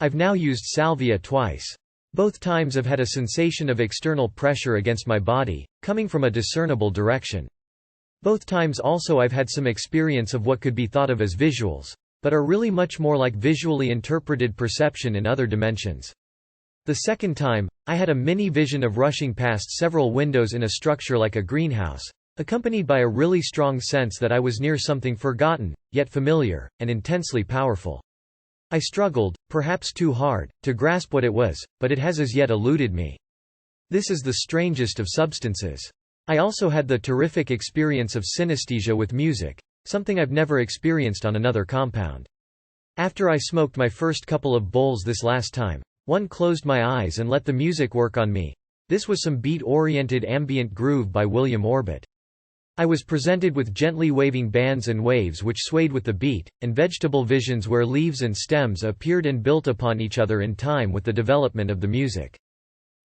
I've now used Salvia twice. Both times I've had a sensation of external pressure against my body, coming from a discernible direction. Both times also I've had some experience of what could be thought of as visuals, but are really much more like visually interpreted perception in other dimensions. The second time, I had a mini-vision of rushing past several windows in a structure like a greenhouse, accompanied by a really strong sense that I was near something forgotten, yet familiar, and intensely powerful. I struggled, perhaps too hard, to grasp what it was, but it has as yet eluded me. This is the strangest of substances. I also had the terrific experience of synesthesia with music, something I've never experienced on another compound. After I smoked my first couple of bowls this last time, one closed my eyes and let the music work on me. This was some beat-oriented ambient groove by William Orbit. I was presented with gently waving bands and waves which swayed with the beat, and vegetable visions where leaves and stems appeared and built upon each other in time with the development of the music.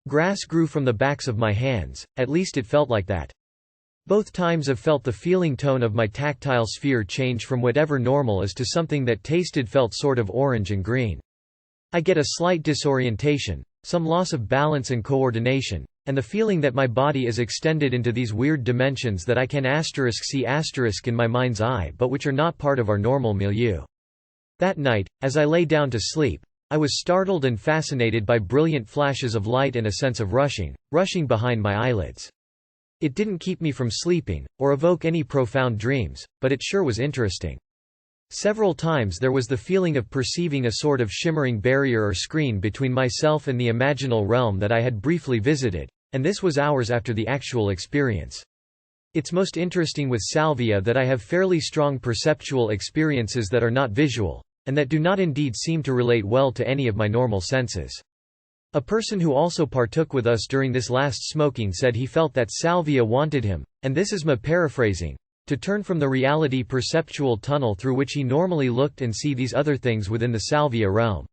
Grass grew from the backs of my hands, at least it felt like that. Both times I've felt the feeling tone of my tactile sphere change from whatever normal is to something that felt sort of orange and green. I get a slight disorientation, some loss of balance and coordination, and the feeling that my body is extended into these weird dimensions that I can see in my mind's eye but which are not part of our normal milieu. That night, as I lay down to sleep, I was startled and fascinated by brilliant flashes of light and a sense of rushing behind my eyelids. It didn't keep me from sleeping, or evoke any profound dreams, but it sure was interesting. Several times there was the feeling of perceiving a sort of shimmering barrier or screen between myself and the imaginal realm that I had briefly visited, and this was hours after the actual experience. It's most interesting with Salvia that I have fairly strong perceptual experiences that are not visual, and that do not indeed seem to relate well to any of my normal senses. A person who also partook with us during this last smoking said he felt that Salvia wanted him, and this is me paraphrasing, to turn from the reality perceptual tunnel through which he normally looked and see these other things within the Salvia realm.